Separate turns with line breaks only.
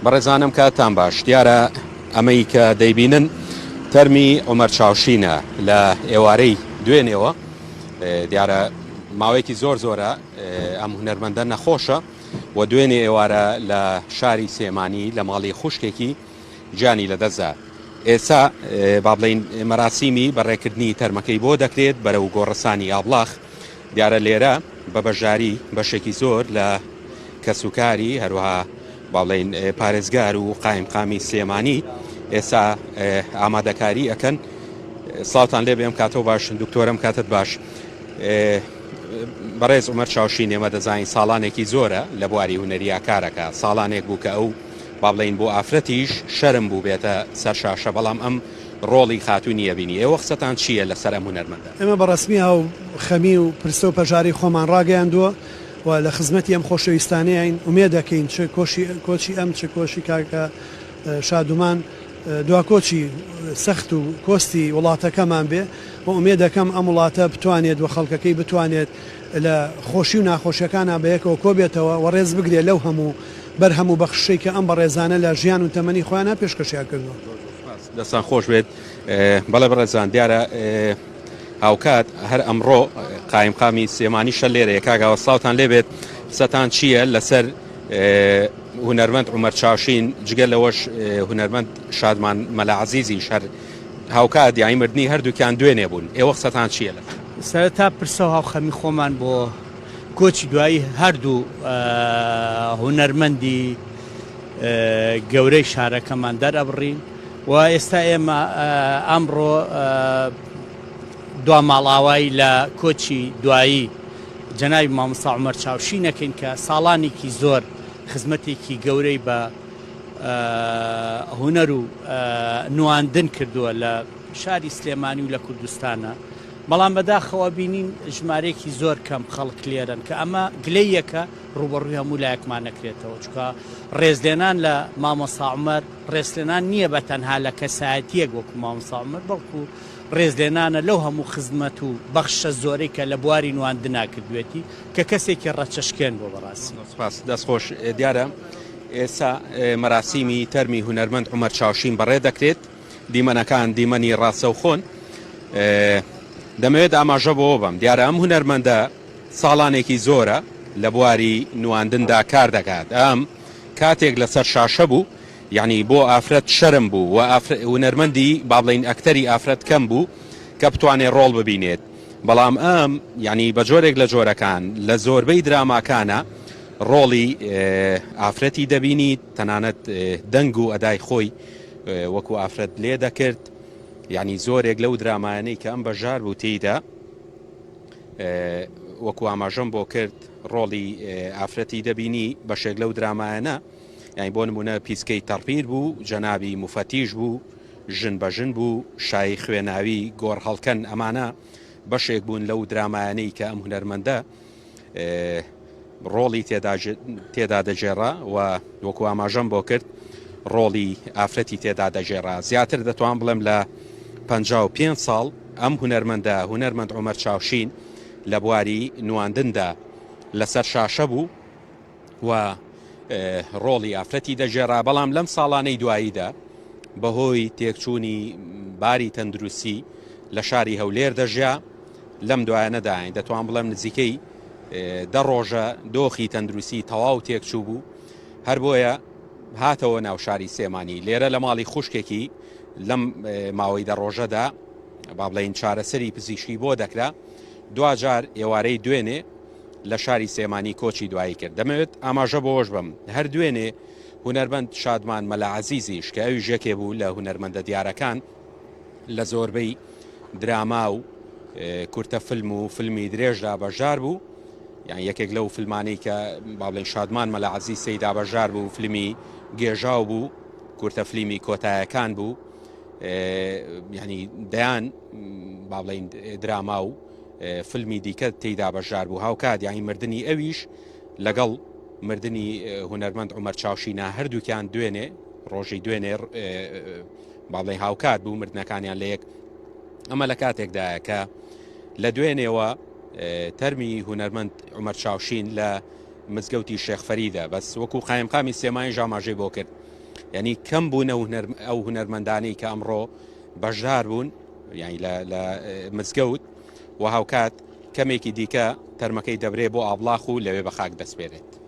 بەڕێزانم کاتان باش دیارە ئەمەی کە دەیبینن تەرمی عومەر چاوشینە لە ئێوارەی دوێنێەوە دیارە ماوەیەکی زۆرە ئەم هونەرمەندە نەخۆشە و دوێنێ ئێوارە لە شاری سێمانی لە ماڵی خوشکێکی گیانی لەدەستدا ئێستا با بڵین مەراسیمی بەڕێکردنی تەرمەکەی بۆ دەکرێت بەرەو گۆڕەسانی ئابلاغ دیارە لێرە بە بەژاری بەشێکی زۆر لە کەسوکاری هەروەها باڵین پارێزگار و قایمقامی سلێمانی ئێستا ئامادەکاری ئەکەن. ساڵتان لێ بێم کاتەوە باش دکتۆرم کاتت باش. بەڕێز عومەر چاوشین ئێمە دەزانین ساڵانێکی زۆرە لە بواری هونەریە کارەکە، ساڵانێک بوو کە ئەو با بڵین بۆ ئافرەتیش شەرم بوو بێتە سەر شاشە، بەڵام ئەم ڕۆڵی خاتوو نییە بینی. ئێوە قسەتان چییە لەسەر ئەم هونەرمەندە؟
ئێمە بەڕسمی هاو خەمی و پرسە و پەژاری خۆمان ڕاگەیاندووە و لە خزمەتی ئەم خۆشەویستانەیەین ئومێ دەکەین چ کۆچی ئەم چ کۆشی کاکە شادومان دوا کۆچی سەخت و کۆستی وڵاتەکەمان بێ و ئومێ دەکەم ئەم وڵاتە بتوانێت و خەڵکەکەی بتوانێت لە خۆشی و ناخۆشیەکانە بەیەکەوە کۆبێتەوە و ڕێز بگرێت لەو هەموو بەرهەموو بەخشەی کە ئەم بەڕێزانە لە ژیان و تەمەنی خۆیانە پێشکەشیان کردووە.
دەستان خۆش بێت. بەڵێ بەڕێزان دیارە هاوکات هەر ئەمڕۆ قایمقامی سێمانی شە لێرە کاگاوە ساوتان لێبێت قسەتان چییە لەسەر هونەرمەند عومەر چاوشین جگە لەوەش هونەرمەند شادمان مەلا عەزیزی شەر هاوکات یانی مردنی هەردووکیان دوێنێ بوون، ئێوە قسەتان چییە لە
سەرەتا پرسە و هاوخەمی خۆمان بۆ کۆچی دوایی هەردوو هونەرمەندی گەورەی شارەکەمان دەرەبڕین و ئێستا ئێمە ئەمڕۆ دوا ماڵاوایی لە کۆچی دوایی جەنابی مامۆستا عومەر چاوشینەکەین کە ساڵانێکی زۆر خزمەتێکی گەورەی بە هونەر و نواندن کردووە لە شاری سلێمانی و لە کوردستانە، بەڵام بەداخەوە بینین ژمارێکی زۆر کەم خەڵک لێرن کە ئەمە گلەیەکە ڕوبەڕووی هەموو لایەکمان نەکرێتەوە، چکە ڕێزلێنان لە مامۆستا عومەر ڕێزلێنان نییە بە تەنها لە کەسایەتیەک وەکو مامۆستا عومەر، بەڵکو ڕێزلێنانە لەو هەموو خزمەت و بەخشە زۆرەی کە لە بواری نواندنا کردوێتی کە کەسێکی ڕەچەشکێن بۆ بەڕاستی.
دەستخۆش دیارە ئێستا مەراسیمی تەرمی هونەرمەند عومەر چاوشین بەڕێ دەکرێت، دیمەنەکان دیمەنی ڕاستەوخۆن. دەمەوێت ئاماژە بۆ بم دیارە ئەم هونەرمەندە ساڵانێکی زۆرە لە بواری نواندندا کار دەکات، ئەم کاتێک لەسەر شاشە بوو یعنی بۆ ئافرەت شەرم بوو و هونەرمەندی با بڵین ئەکتەری ئافرەت کەم بوو کە بتوانێت ڕۆڵ ببینێت، بەڵام ئەم یعنی بە جۆرێک لە جۆرەکان لە زۆربەی دراماکانە ڕۆڵی ئافرەتی دەبینیت، تەنانەت دەنگ و ئەدای خۆی وەکو ئافرەت لێ دەکرد، یعنی زۆرێک لەو درامایانەی کە ئەم بەژار بوو تێیدا وەکو ئاماژەم بۆ کرد ڕۆڵی ئافرەتی دەبینی بەشێک لەو درامایانە، یعنی بۆ نمونە پیسکەی تەڕپیر بوو، جەنابی موفەتیش بوو، ژن بە ژن بوو، شای خوێناوی گۆڕ هەڵکەن، ئەمانە بەشێک بوون لەو درامایانەی کە ئەم هونەرمەندە ڕۆڵی تێدا دەژێڕا و وەکو ئاماژەم بۆ کرد ڕۆڵی ئافرەتی تێدا دەژێڕا. زیاتر دەتوان بڵێم لە 55 ساڵ ئەم هونەرمەندە هونەرمەند عومەر چاوشین لە بواری نواندندا لەسەر شاشە بوو و ڕۆڵی ئافرەتی دەژێڕا، بەڵام لەم ساڵانەی دواییدا بەهۆی تێکچوونی باری تەندروستی لە شاری هەولێر دەژیا، لەم دوایانەداین دەتوان بڵێم نزیکەی 10 ڕۆژە دۆخی تەندروستی تەواو تێکچوو بوو، هەر بۆیە هاتەوە ناو شاری سێمانی. لێرە لە ماڵی خوشکێکی لەم ماوەی 10 ڕۆژەدا با بڵین چارەسەری پزیشکی بۆ دەکرا، دوجار ئێوارەی دوێنێ لە شاری سێمانی کۆچی دوایی کرد. دەمەوێت ئاماژە بۆش بم هەر دوێنێ هونەرمەند شادمان مەلا عەزیزیش کە ئەوی ژەکێ بوو لە هونەرمەندە دیارەکان لە زۆربەی دراما و کورتە فیلم و فیلمی درێژدا بەژار بوو، یان یەکێک لەو فیلمانەی کە با بڵین شادمان مەلا عەزیز سەیدا بەژار بوو فیلمی گێژاو بوو، کورتە فیلمی کۆتایەکان بوو، یعنی دەیان با بڵین دراما و فیلمی دیکە تێیدا بەژار بوو. هاوکات یانی مردنی ئەویش لەگەڵ مردنی هونەرمەند عومەر چاوشینە هەردووکیان دوێنێ ڕۆژی دوێنێ با بڵین هاوکات بوو مردنەکانیان لە یەک. ئەمە لە کاتێکدایە کە لە دوێنێەوە تەرمی هونەرمەند عومەر چاوشین لە مزگەوتی شێخ فەریدە، بەس وەکو قایمقامی سێمانی ژاماژەی بۆ کرد ینی کەم بوون ئەو هونەرمەندانی کە ئەمڕۆ بەشدار بوون یعنی لە مزگەوت و هاوکات کەمێکی دیکە تەرمەکەی دەبرێ بۆ ئابلاخ و لەوێ بە خاک دەسپێرێت.